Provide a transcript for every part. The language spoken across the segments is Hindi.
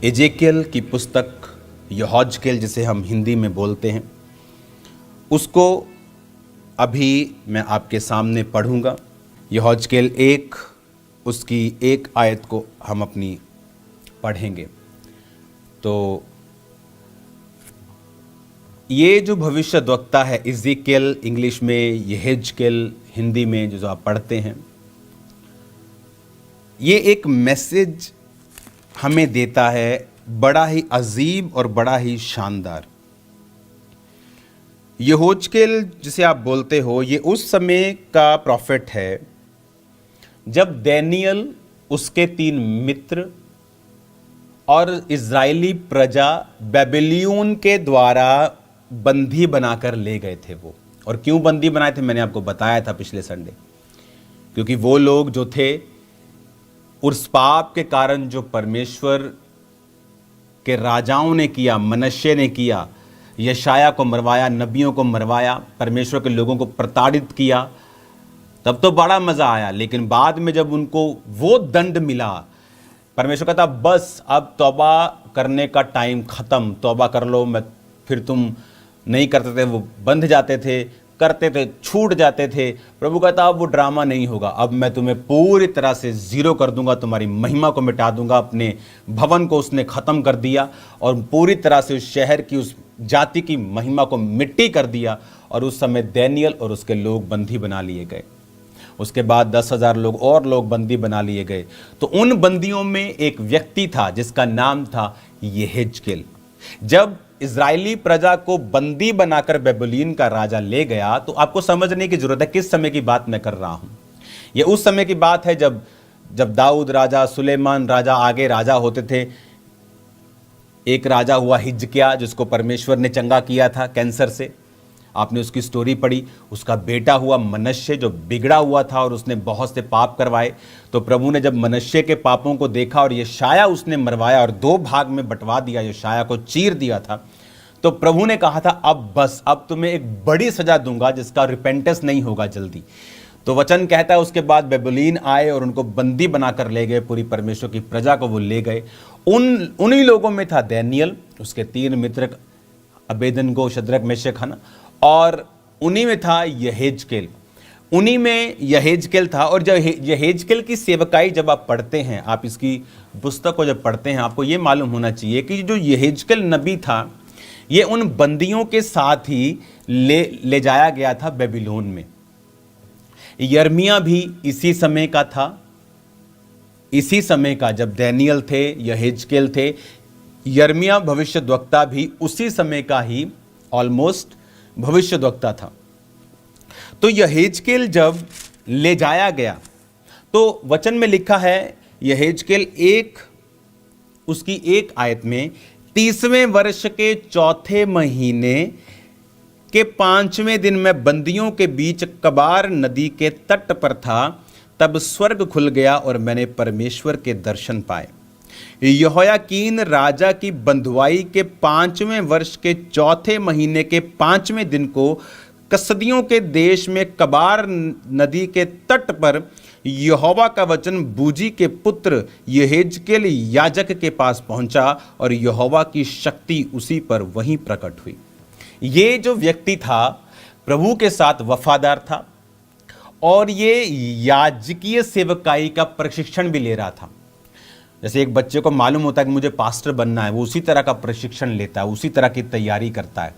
एजेकियल की पुस्तक यहोजकेल जिसे हम हिंदी में बोलते हैं, उसको अभी मैं आपके सामने पढ़ूंगा। यहोजकेल 1 उसकी 1 आयत को हम अपनी पढ़ेंगे। तो ये जो भविष्यद्वक्ता है एजेकियल इंग्लिश में, यहोजकेल हिंदी में जो आप पढ़ते हैं, ये एक मैसेज हमें देता है बड़ा ही अजीब और बड़ा ही शानदार। यहोजकेल जिसे आप बोलते हो, ये उस समय का प्रॉफिट है जब दानियेल, उसके 3 मित्र और इज़राइली प्रजा बेबीलोन के द्वारा बंदी बनाकर ले गए थे वो। और क्यों बंदी बनाए थे मैंने आपको बताया था पिछले संडे। क्योंकि वो लोग जो थे, उस पाप के कारण जो परमेश्वर के राजाओं ने किया, मनश्शे ने किया, यशाया को मरवाया, नबियों को मरवाया, परमेश्वर के लोगों को प्रताड़ित किया, तब तो बड़ा मज़ा आया। लेकिन बाद में जब उनको वो दंड मिला, परमेश्वर कहता बस अब तौबा करने का टाइम ख़त्म, तौबा कर लो। मैं फिर तुम नहीं करते थे, वो बंध जाते थे, करते थे, छूट जाते थे। प्रभु कहता अब वो ड्रामा नहीं होगा, अब मैं तुम्हें पूरी तरह से ज़ीरो कर दूंगा, तुम्हारी महिमा को मिटा दूंगा। अपने भवन को उसने ख़त्म कर दिया और पूरी तरह से उस शहर की, उस जाति की महिमा को मिट्टी कर दिया। और उस समय दानियेल और उसके लोग बंदी बना लिए गए। उसके बाद 10,000 लोग और लोग बंदी बना लिए गए। तो उन बंदियों में एक व्यक्ति था जिसका नाम था यहोजकेल। जब इज़राइली प्रजा को बंदी बनाकर बेबीलोन का राजा ले गया, तो आपको समझने की जरूरत है किस समय की बात मैं कर रहा हूं। यह उस समय की बात है जब दाऊद राजा, सुलेमान राजा आगे राजा होते थे। एक राजा हुआ हिजकिय्याह, जिसको परमेश्वर ने चंगा किया था कैंसर से, आपने उसकी स्टोरी पढ़ी। उसका बेटा हुआ मनश्शे, जो बिगड़ा हुआ था और उसने बहुत से पाप करवाए। तो प्रभु ने जब मनश्शे के पापों को देखा और यशाया उसने मरवाया और 2 भाग में बंटवा दिया, यशाया को चीर दिया था, तो प्रभु ने कहा था अब बस, अब तुम्हें एक बड़ी सजा दूंगा जिसका रिपेंटेंस नहीं होगा जल्दी। तो वचन कहता है उसके बाद बेबीलोन आए और उनको बंदी बनाकर ले गए, पूरी परमेश्वर की प्रजा को वो ले गए। उन्हीं लोगों में था दानियेल, उसके 3 मित्र अबेदनगो, शद्रक, मेशक, हना, और उन्हीं में था यहोजकेल। उन्हीं में यहोजकेल था। और जब यहोजकेल की सेवकाई जब आप पढ़ते हैं, आप इसकी पुस्तक को जब पढ़ते हैं, आपको ये मालूम होना चाहिए कि जो यहोजकेल नबी था, ये उन बंदियों के साथ ही ले जाया गया था बेबीलोन में। यिर्मयाह भी इसी समय का था, इसी समय का जब दानियेल थे, यहोजकेल थे। यिर्मयाह भविष्यद्वक्ता भी उसी समय का ही ऑलमोस्ट भविष्यद्वक्ता था। तो यहोजकेल जब ले जाया गया, तो वचन में लिखा है, यहोजकेल 1 उसकी 1 आयत में, 30वें वर्ष के 4थे महीने के 5वें दिन में बंदियों के बीच कबार नदी के तट पर था, तब स्वर्ग खुल गया और मैंने परमेश्वर के दर्शन पाए। यहोयाकीन राजा की बंधुआई के 5वें वर्ष के 4थे महीने के 5वें दिन को कसदियों के देश में कबार नदी के तट पर यहोवा का वचन बूजी के पुत्र यहोजकेल याजक के पास पहुंचा और यहोवा की शक्ति उसी पर वहीं प्रकट हुई। ये जो व्यक्ति था प्रभु के साथ वफादार था और ये याजकीय सेवकाई का प्रशिक्षण भी ले रहा था। जैसे एक बच्चे को मालूम होता है कि मुझे पास्टर बनना है, वो उसी तरह का प्रशिक्षण लेता है, उसी तरह की तैयारी करता है।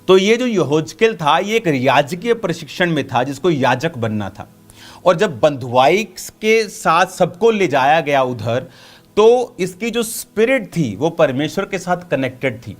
तो ये जो यहोजकेल था, ये एक याजकीय प्रशिक्षण में था, जिसको याजक बनना था। और जब बंधुआई के साथ सबको ले जाया गया उधर, तो इसकी जो स्पिरिट थी वो परमेश्वर के साथ कनेक्टेड थी।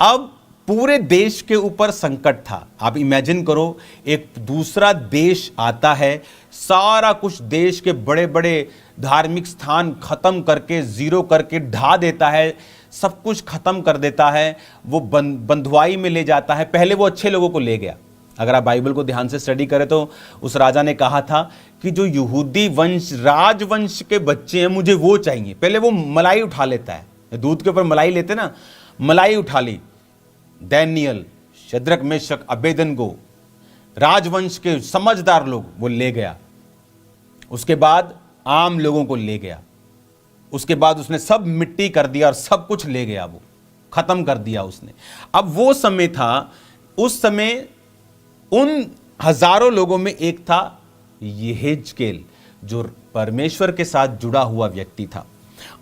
अब पूरे देश के ऊपर संकट था। आप इमेजिन करो, एक दूसरा देश आता है, सारा कुछ देश के बड़े बड़े धार्मिक स्थान खत्म करके, जीरो करके ढा देता है, सब कुछ खत्म कर देता है, वो बंधुआई में ले जाता है। पहले वो अच्छे लोगों को ले गया। अगर आप बाइबल को ध्यान से स्टडी करें तो उस राजा ने कहा था कि जो यहूदी वंश, राजवंश के बच्चे हैं, मुझे वो चाहिए। पहले वो मलाई उठा लेता है, दूध के ऊपर मलाई लेते ना, मलाई उठा ली। दानियेल, शद्रक, मेशक, अबेदनगो, राजवंश के समझदार लोग वो ले गया। उसके बाद आम लोगों को ले गया। उसके बाद उसने सब मिट्टी कर दिया और सब कुछ ले गया, वो खत्म कर दिया उसने। अब वो समय था, उस समय उन हजारों लोगों में एक था यहेजकेल, जो परमेश्वर के साथ जुड़ा हुआ व्यक्ति था।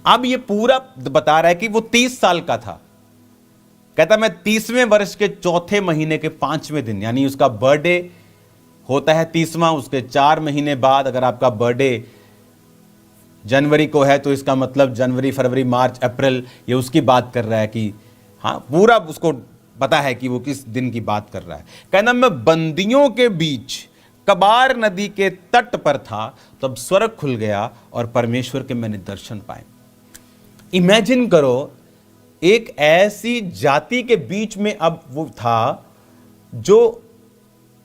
अब ये पूरा बता रहा है कि वो 30 साल का था। कहता मैं 30वें वर्ष के चौथे महीने के 5वें दिन, यानी उसका बर्थडे होता है 30वां, उसके 4 महीने बाद अगर आपका बर्थडे जनवरी को है तो इसका मतलब जनवरी, फरवरी, मार्च, अप्रैल, ये उसकी बात कर रहा है कि हाँ, पूरा उसको पता है कि वो किस दिन की बात कर रहा है। कहना मैं बंदियों के बीच कबार नदी के तट पर था, तब स्वर्ग खुल गया और परमेश्वर के मैंने दर्शन पाए। इमेजिन करो, एक ऐसी जाति के बीच में अब वो था जो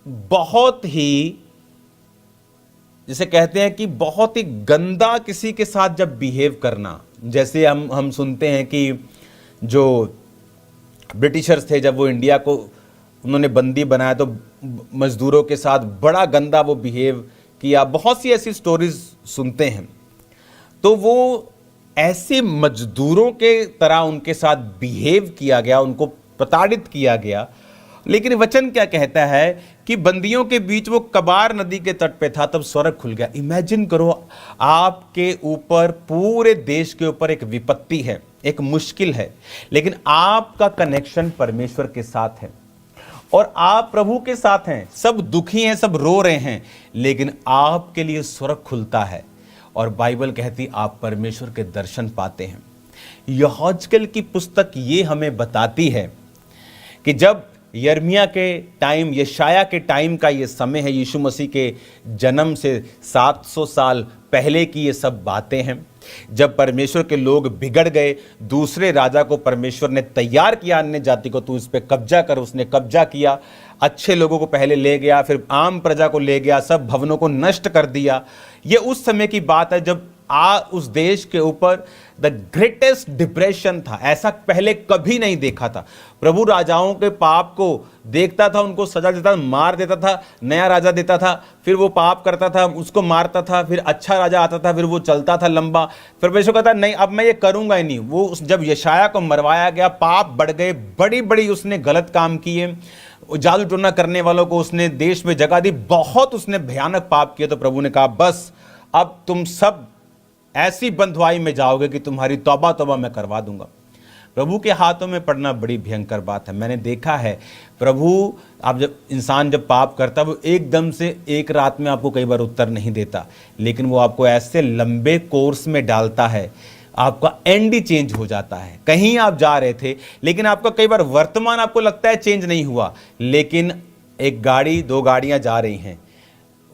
बहुत ही, जिसे कहते हैं कि बहुत ही गंदा किसी के साथ जब बिहेव करना, जैसे हम सुनते हैं कि जो ब्रिटिशर्स थे, जब वो इंडिया को उन्होंने बंदी बनाया तो मजदूरों के साथ बड़ा गंदा वो बिहेव किया, बहुत सी ऐसी स्टोरीज सुनते हैं। तो वो ऐसे मजदूरों के तरह उनके साथ बिहेव किया गया, उनको प्रताड़ित किया गया। लेकिन वचन क्या कहता है कि बंदियों के बीच वो कबार नदी के तट पे था, तब स्वर्ग खुल गया। इमेजिन करो, आपके ऊपर, पूरे देश के ऊपर एक विपत्ति है, एक मुश्किल है, लेकिन आपका कनेक्शन परमेश्वर के साथ है और आप प्रभु के साथ हैं। सब दुखी हैं, सब रो रहे हैं, लेकिन आपके लिए स्वर्ग खुलता है और बाइबल कहती आप परमेश्वर के दर्शन पाते हैं। यहोजकेल की पुस्तक ये हमें बताती है कि जब यिर्मयाह के टाइम, यशायाह के टाइम का ये समय है, यीशु मसीह के जन्म से 700 साल पहले की ये सब बातें हैं। जब परमेश्वर के लोग बिगड़ गए, दूसरे राजा को परमेश्वर ने तैयार किया, अन्य जाति को, तू इस पे कब्जा कर। उसने कब्जा किया, अच्छे लोगों को पहले ले गया, फिर आम प्रजा को ले गया, सब भवनों को नष्ट कर दिया। ये उस समय की बात है जब उस देश के ऊपर द ग्रेटेस्ट डिप्रेशन था। ऐसा पहले कभी नहीं देखा था। प्रभु राजाओं के पाप को देखता था, उनको सजा देता, मार देता था, नया राजा देता था, फिर वो पाप करता था, उसको मारता था, फिर अच्छा राजा आता था, फिर वो चलता था लंबा, फिर परमेश्वर कहता नहीं अब मैं ये करूंगा ही नहीं। वो जब यशायाह को मरवाया गया, पाप बढ़ गए, बड़ी बड़ी उसने गलत काम किए, जादू टोना करने वालों को उसने देश में जगह दी, बहुत उसने भयानक पाप किए। तो प्रभु ने कहा बस अब तुम सब ऐसी बंधुआई में जाओगे कि तुम्हारी तौबा तौबा मैं करवा दूंगा। प्रभु के हाथों में पड़ना बड़ी भयंकर बात है। मैंने देखा है प्रभु, आप जब इंसान जब पाप करता है, वो एकदम से एक रात में आपको कई बार उत्तर नहीं देता, लेकिन वो आपको ऐसे लंबे कोर्स में डालता है, आपका एंड ही चेंज हो जाता है। कहीं आप जा रहे थे, लेकिन आपका कई बार वर्तमान आपको लगता है चेंज नहीं हुआ, लेकिन एक गाड़ी, दो गाड़ियां जा रही हैं,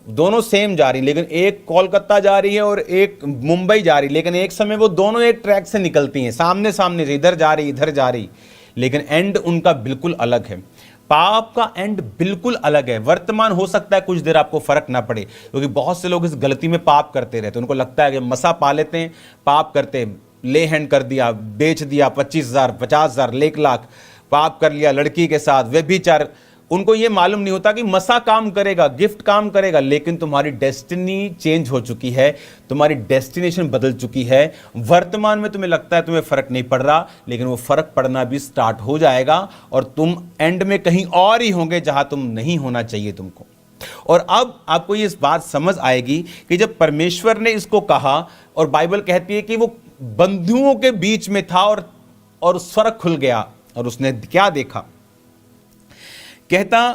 दोनों सेम जा रही, लेकिन एक कोलकाता जा रही है और एक मुंबई जा रही, लेकिन एक समय वो दोनों एक ट्रैक से निकलती हैं, सामने सामने से, इधर जा रही इधर जा रही, लेकिन एंड उनका बिल्कुल अलग है। पाप का एंड बिल्कुल अलग है। वर्तमान हो सकता है कुछ देर आपको फर्क ना पड़े, क्योंकि बहुत से लोग इस गलती में पाप करते रहते, उनको लगता है कि मसा पा लेते हैं, पाप करते हैं, ले हैंड कर दिया, बेच दिया, 25,000, 50,000, 1,00,000 पाप कर लिया लड़की के साथ, व्यभिचार। उनको ये मालूम नहीं होता कि मसा काम करेगा, गिफ्ट काम करेगा, लेकिन तुम्हारी डेस्टिनी चेंज हो चुकी है, तुम्हारी डेस्टिनेशन बदल चुकी है। वर्तमान में तुम्हें लगता है तुम्हें फर्क नहीं पड़ रहा, लेकिन वो फर्क पड़ना भी स्टार्ट हो जाएगा और तुम एंड में कहीं और ही होंगे जहां तुम नहीं होना चाहिए तुमको। और अब आपको ये इस बात समझ आएगी कि जब परमेश्वर ने इसको कहा, और बाइबल कहती है कि वो बंधुओं के बीच में था और स्वर्ग खुल गया और उसने क्या देखा। कहता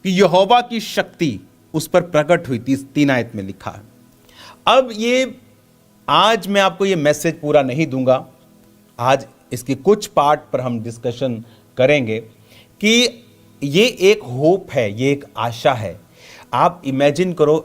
कि यहोवा की शक्ति उस पर प्रकट हुई, 3 आयत में लिखा है। अब ये आज मैं आपको ये मैसेज पूरा नहीं दूंगा, आज इसके कुछ पार्ट पर हम डिस्कशन करेंगे कि ये एक होप है, ये एक आशा है। आप इमेजिन करो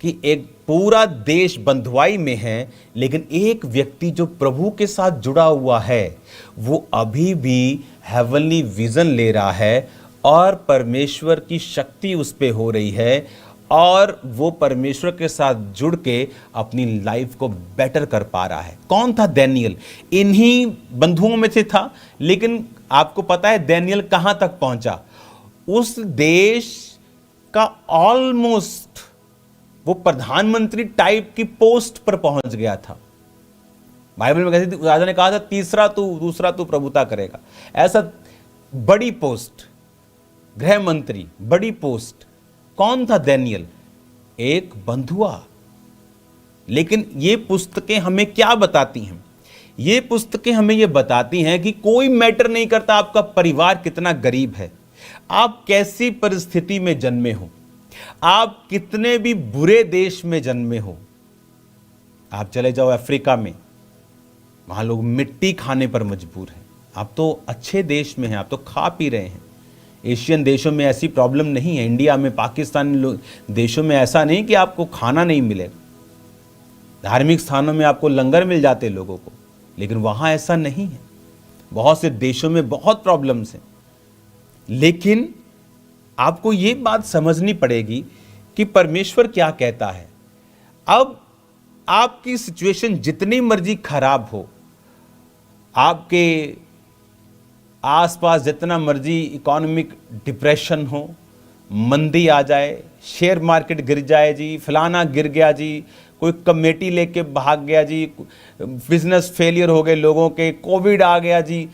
कि एक पूरा देश बंधुआई में है, लेकिन एक व्यक्ति जो प्रभु के साथ जुड़ा हुआ है वो अभी भी हेवनली विजन ले रहा है और परमेश्वर की शक्ति उस पे हो रही है और वो परमेश्वर के साथ जुड़ के अपनी लाइफ को बेटर कर पा रहा है। कौन था? दानियेल इन्हीं बंधुओं में से था। लेकिन आपको पता है दानियेल कहां तक पहुंचा? उस देश का ऑलमोस्ट वो प्रधानमंत्री टाइप की पोस्ट पर पहुंच गया था। बाइबल में कहती थी, राजा ने कहा था तीसरा तू, दूसरा तू प्रभुता करेगा। ऐसा बड़ी पोस्ट, गृह मंत्री, बड़ी पोस्ट। कौन था दानियेल? एक बंधुआ। लेकिन ये पुस्तकें हमें क्या बताती हैं? ये पुस्तकें हमें ये बताती हैं कि कोई मैटर नहीं करता आपका परिवार कितना गरीब है, आप कैसी परिस्थिति में जन्मे हो, आप कितने भी बुरे देश में जन्मे हो। आप चले जाओ अफ्रीका में, वहां लोग मिट्टी खाने पर मजबूर हैं। आप तो अच्छे देश में हैं, आप तो खा पी रहे हैं। एशियन देशों में ऐसी प्रॉब्लम नहीं है, इंडिया में, पाकिस्तान देशों में ऐसा नहीं कि आपको खाना नहीं मिलेगा। धार्मिक स्थानों में आपको लंगर मिल जाते लोगों को, लेकिन वहां ऐसा नहीं है। बहुत से देशों में बहुत प्रॉब्लम्स हैं। लेकिन आपको ये बात समझनी पड़ेगी कि परमेश्वर क्या कहता है। अब आपकी सिचुएशन जितनी मर्जी खराब हो, आपके आसपास जितना मर्जी इकोनॉमिक डिप्रेशन हो, मंदी आ जाए, शेयर मार्केट गिर जाए जी, फलाना गिर गया जी, कोई कमेटी लेके भाग गया जी, बिजनेस फेलियर हो गए लोगों के, कोविड आ गया जी,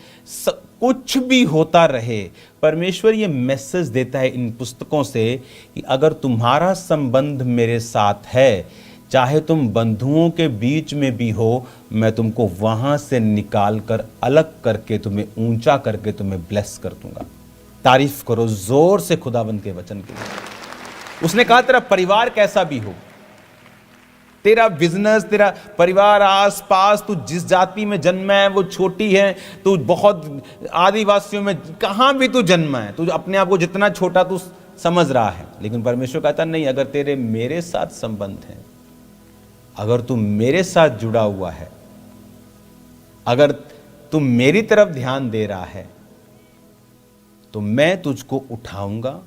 कुछ भी होता रहे, परमेश्वर ये मैसेज देता है इन पुस्तकों से कि अगर तुम्हारा संबंध मेरे साथ है, चाहे तुम बंधुओं के बीच में भी हो, मैं तुमको वहां से निकाल कर अलग करके तुम्हें ऊंचा करके तुम्हें ब्लेस कर दूंगा। तारीफ करो जोर से खुदावंद के वचन के लिए। उसने कहा तेरा परिवार कैसा भी हो, तेरा बिजनेस, तेरा परिवार, आस पास तू जिस जाति में जन्मा है वो छोटी है, तू बहुत आदिवासियों में कहां भी तू जन्मा है, तू अपने आप को जितना छोटा तू समझ रहा है, लेकिन परमेश्वर कहता नहीं, अगर तेरे मेरे साथ संबंध है, अगर तू मेरे साथ जुड़ा हुआ है, अगर तू मेरी तरफ ध्यान दे रहा है, तो मैं तुझको उठाऊंगा,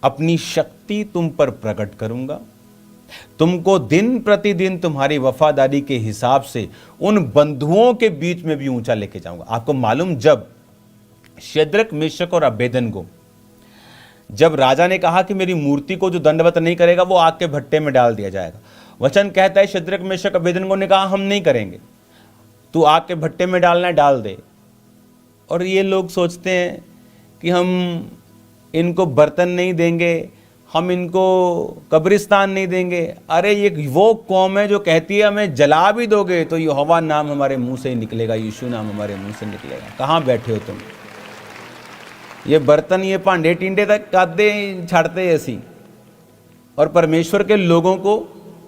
अपनी शक्ति तुम पर प्रकट करूंगा, तुमको दिन प्रतिदिन तुम्हारी वफादारी के हिसाब से उन बंधुओं के बीच में भी ऊंचा लेके जाऊंगा। आपको मालूम, जब शद्रक, मेशक और अबेदनगो, जब राजा ने कहा कि मेरी मूर्ति को जो दंडवत नहीं करेगा वो आग के भट्टे में डाल दिया जाएगा, वचन कहता है शद्रक, मेशक, अबेदनगो ने कहा हम नहीं करेंगे, तू आग के भट्टे में डालना है डाल दे। और ये लोग सोचते हैं कि हम इनको बर्तन नहीं देंगे, हम इनको कब्रिस्तान नहीं देंगे। अरे ये वो कौम है जो कहती है हमें जला भी दोगे तो यहोवा नाम हमारे मुंह से ही निकलेगा, यीशु नाम हमारे मुंह से निकलेगा। कहाँ बैठे हो तुम? ये बर्तन, ये भांडे टिंडे तक कादे छाड़ते ऐसी। और परमेश्वर के लोगों को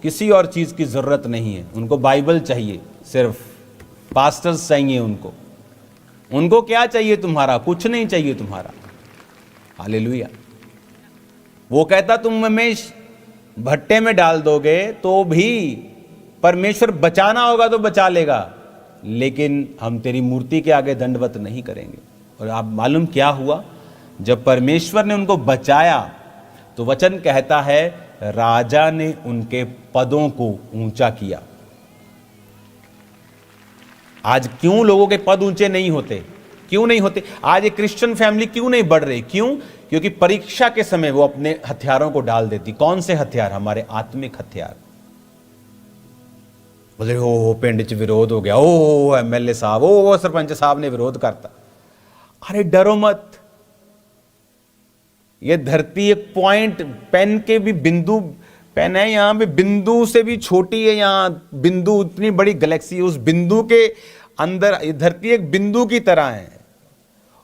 किसी और चीज़ की ज़रूरत नहीं है, उनको बाइबल चाहिए, सिर्फ पास्टर्स चाहिए उनको। उनको क्या चाहिए तुम्हारा? कुछ नहीं चाहिए तुम्हारा। हालेलुया। वो कहता तुम हमें भट्टे में डाल दोगे तो भी परमेश्वर बचाना होगा तो बचा लेगा, लेकिन हम तेरी मूर्ति के आगे दंडवत नहीं करेंगे। और आप मालूम क्या हुआ? जब परमेश्वर ने उनको बचाया तो वचन कहता है राजा ने उनके पदों को ऊंचा किया। आज क्यों लोगों के पद ऊंचे नहीं होते? क्यों नहीं होते? आज एक क्रिश्चियन फैमिली क्यों नहीं बढ़ रही? क्यों? क्योंकि परीक्षा के समय वो अपने हथियारों को डाल देती। कौन से हथियार? हमारे आत्मिक हथियार। बोले ओ पिंड च विरोध हो गया, ओ एमएलए साहब, ओ सरपंच साहब ने विरोध करता। अरे डरो मत, ये धरती एक पॉइंट पेन के भी बिंदु, पेन है यहां पे बिंदु से भी छोटी है, यहां बिंदु इतनी बड़ी गैलेक्सी, उस बिंदु के अंदर ये धरती एक बिंदु की तरह है।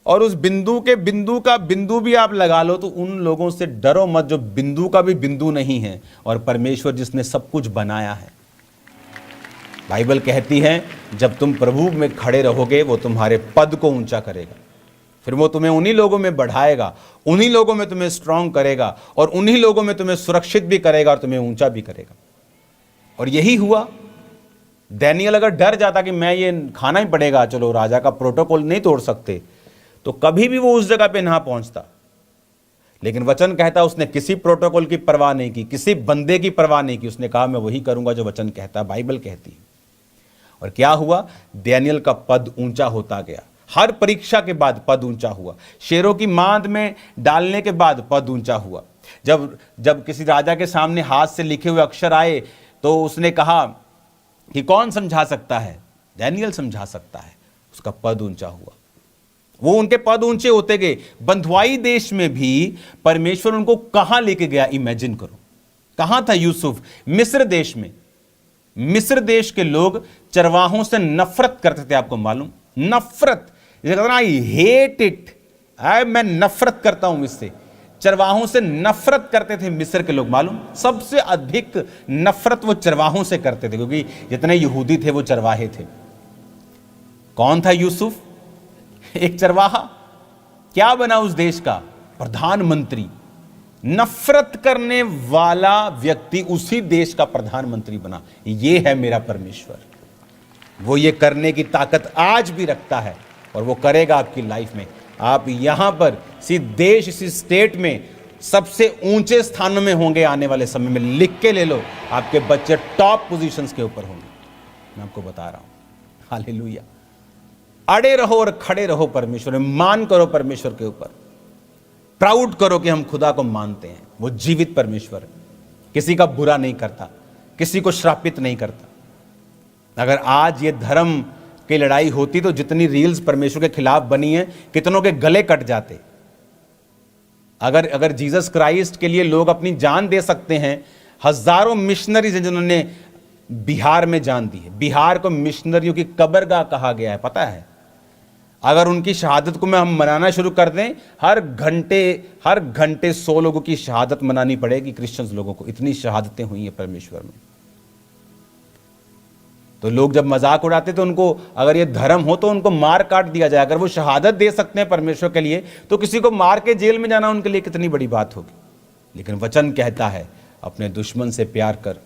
और उस बिंदु के बिंदु का बिंदु भी आप लगा लो तो उन लोगों से डरो मत जो बिंदु का भी बिंदु नहीं है, और परमेश्वर जिसने सब कुछ बनाया है। बाइबल कहती है जब तुम प्रभु में खड़े रहोगे वो तुम्हारे पद को ऊंचा करेगा, फिर वो तुम्हें उन्हीं लोगों में बढ़ाएगा, उन्हीं लोगों में तुम्हें स्ट्रांग करेगा, और उन्हीं लोगों में तुम्हें सुरक्षित भी करेगा और तुम्हें ऊंचा भी करेगा। और यही हुआ। दानियेल अगर डर जाता कि मैं ये खाना ही पड़ेगा, चलो राजा का प्रोटोकॉल नहीं तोड़ सकते, तो कभी भी वो उस जगह पे ना पहुंचता। लेकिन वचन कहता उसने किसी प्रोटोकॉल की परवाह नहीं की, किसी बंदे की परवाह नहीं की। उसने कहा मैं वही करूंगा जो वचन कहता, बाइबल कहती है। और क्या हुआ? दानियेल का पद ऊंचा होता गया। हर परीक्षा के बाद पद ऊंचा हुआ। शेरों की मांद में डालने के बाद पद ऊंचा हुआ। जब किसी राजा के सामने हाथ से लिखे हुए अक्षर आए तो उसने कहा कि कौन समझा सकता है, डैनियल समझा सकता है, उसका पद ऊंचा हुआ। वो उनके पद ऊंचे होते गए। बंधुआई देश में भी परमेश्वर उनको कहां लेके गया, इमेजिन करो। कहां था यूसुफ? मिस्र देश में। मिस्र देश के लोग चरवाहों से नफरत करते थे, आपको मालूम? नफरत, आई हेट इट, मैं नफरत करता हूं इससे। चरवाहों से नफरत करते थे मिस्र के लोग, मालूम? सबसे अधिक नफरत वो चरवाहों से करते थे, क्योंकि जितने यहूदी थे वो चरवाहे थे। कौन था यूसुफ? एक चरवाहा। क्या बना उस देश का? प्रधानमंत्री। नफरत करने वाला व्यक्ति उसी देश का प्रधानमंत्री बना। ये है मेरा परमेश्वर। वो ये करने की ताकत आज भी रखता है और वो करेगा आपकी लाइफ में। आप यहां पर इसी देश, इसी स्टेट में सबसे ऊंचे स्थानों में होंगे आने वाले समय में। लिख के ले लो, आपके बच्चे टॉप पोजीशंस के ऊपर होंगे, मैं आपको बता रहा हूं। हालेलुया। अड़े रहो और खड़े रहो परमेश्वर में, मान करो परमेश्वर के ऊपर, प्राउड करो कि हम खुदा को मानते हैं। वो जीवित परमेश्वर है, किसी का बुरा नहीं करता, किसी को श्रापित नहीं करता। अगर आज ये धर्म की लड़ाई होती तो जितनी रील्स परमेश्वर के खिलाफ बनी है, कितनों के गले कट जाते। अगर जीसस क्राइस्ट के लिए लोग अपनी जान दे सकते हैं, हजारों मिशनरीज हैं जिन्होंने बिहार में जान दी है। बिहार को मिशनरियों की कब्रगाह कहा गया है, पता है? अगर उनकी शहादत को हम मनाना शुरू कर दें, हर घंटे 100 लोगों की शहादत मनानी पड़ेगी, क्रिश्चियंस लोगों को। इतनी शहादतें हुई हैं परमेश्वर में। तो लोग जब मजाक उड़ाते तो उनको, अगर ये धर्म हो तो उनको मार काट दिया जाए। अगर वो शहादत दे सकते हैं परमेश्वर के लिए, तो किसी को मार के जेल में जाना उनके लिए कितनी बड़ी बात होगी। लेकिन वचन कहता है, अपने दुश्मन से प्यार कर,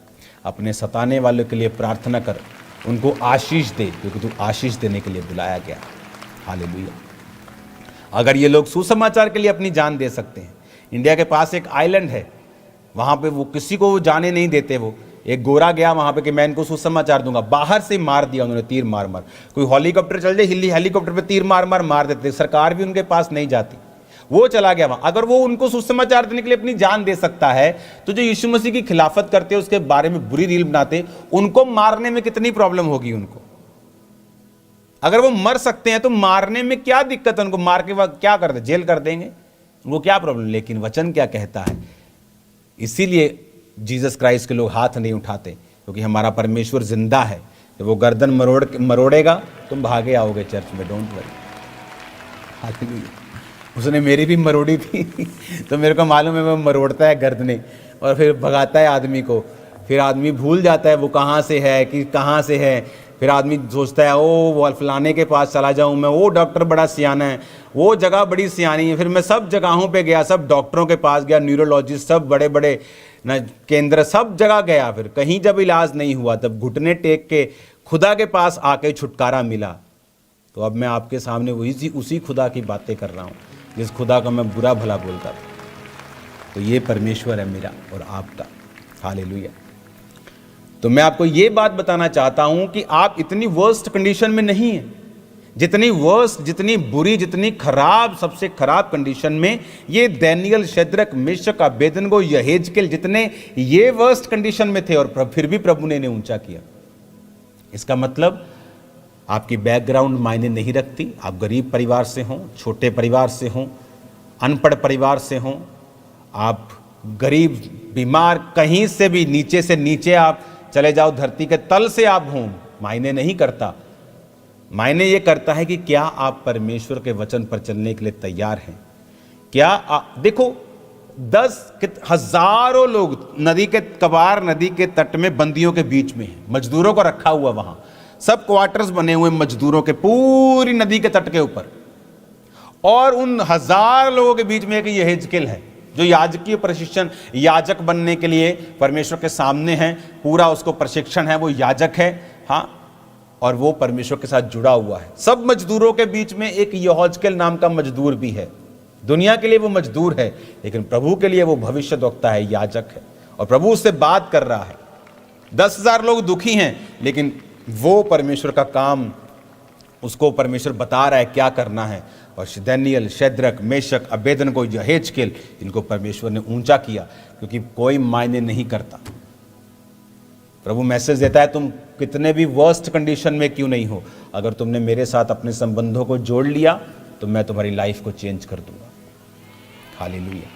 अपने सताने वालों के लिए प्रार्थना कर, उनको आशीष दे, क्योंकि तू आशीष देने के लिए बुलाया गया। हालेलुया। अगर ये लोग सुसमाचार के लिए अपनी जान दे सकते हैं। इंडिया के पास एक आइलैंड है, वहां पे वो किसी को जाने नहीं देते। वो एक गोरा गया वहां पे कि मैं इनको सुसमाचार दूंगा, बाहर से मार दिया उन्होंने, तीर मार मार। कोई हेलीकॉप्टर चल जाए, हेलीकॉप्टर पे तीर मार मार देते। सरकार भी उनके पास नहीं जाती, वो चला गया वहां। अगर वो उनको सुसमाचार देने के लिए अपनी जान दे सकता है, तो जो यीशु मसीह की खिलाफत करते हैं, उसके बारे में बुरी रील बनाते, उनको मारने में कितनी प्रॉब्लम होगी उनको। अगर वो मर सकते हैं तो मारने में क्या दिक्कत है उनको? मार के बाद क्या कर दे, जेल कर देंगे, वो क्या प्रॉब्लम। लेकिन वचन क्या कहता है? इसीलिए जीसस क्राइस्ट के लोग हाथ नहीं उठाते, क्योंकि हमारा परमेश्वर जिंदा है। जब वो गर्दन मरोड़ेगा, तुम भागे आओगे चर्च में, डोंट वरी। हालेलुया। उसने मेरी भी मरोड़ी थी तो मेरे को मालूम है, वो मरोड़ता है गर्दने और फिर भगाता है आदमी को। फिर आदमी भूल जाता है वो कहाँ से है, कि कहाँ से है। फिर आदमी सोचता है, वो फलाने के पास चला जाऊं मैं, वो डॉक्टर बड़ा सियाना है, वो जगह बड़ी सियानी है। फिर मैं सब जगहों पे गया, सब डॉक्टरों के पास गया, न्यूरोलॉजिस्ट, सब बड़े बड़े न केंद्र, सब जगह गया। फिर कहीं जब इलाज नहीं हुआ, तब घुटने टेक के खुदा के पास आके छुटकारा मिला। तो अब मैं आपके सामने उसी खुदा की बातें कर रहा हूँ, जिस खुदा को मैं बुरा भला बोलता था। तो ये परमेश्वर है मेरा और आपका। हालेलुया। तो मैं आपको ये बात बताना चाहता हूं कि आप इतनी वर्स्ट कंडीशन में नहीं हैं। जितनी वर्स्ट, जितनी बुरी, जितनी खराब, सबसे खराब कंडीशन में ये दानियेल, शद्रक, मेशक, अबेदनगो, यहेजकेल, जितने ये वर्स्ट कंडीशन में थे, और फिर भी प्रभु ने इन्हें ऊंचा किया। इसका मतलब आपकी बैकग्राउंड मायने नहीं रखती। आप गरीब परिवार से हों, छोटे परिवार से हों, अनपढ़ परिवार से हों, आप गरीब, बीमार, कहीं से भी नीचे से नीचे आप चले जाओ, धरती के तल से आप हों, मायने नहीं करता। मायने ये करता है कि क्या आप परमेश्वर के वचन पर चलने के लिए तैयार हैं। क्या देखो, 10,000 लोग नदी के कबार, नदी के तट में बंदियों के बीच में हैं, मजदूरों को रखा हुआ वहां, सब क्वार्टर्स बने हुए मजदूरों के, पूरी नदी के तट के ऊपर। और उन 1000 लोगों के बीच में एक यहेजकेल है, जो याजकीय प्रशिक्षण, याजक बनने के लिए परमेश्वर के सामने है, पूरा उसको प्रशिक्षण है, वो याजक है। हाँ, और वो परमेश्वर के साथ जुड़ा हुआ है। सब मजदूरों के बीच में एक यहोजकेल नाम का मजदूर भी है। दुनिया के लिए वो मजदूर है, लेकिन प्रभु के लिए वो भविष्यद्वक्ता है, याजक है, और प्रभु उससे बात कर रहा है। 10,000 लोग दुखी हैं, लेकिन वो परमेश्वर का काम, उसको परमेश्वर बता रहा है क्या करना है। और दानियेल, शद्रक, मेशक, अबेदनगो, यहेजकेल, इनको परमेश्वर ने ऊंचा किया, क्योंकि कोई मायने नहीं करता। प्रभु मैसेज देता है, तुम कितने भी वर्स्ट कंडीशन में क्यों नहीं हो, अगर तुमने मेरे साथ अपने संबंधों को जोड़ लिया तो मैं तुम्हारी लाइफ को चेंज कर दूंगा। हालेलुया।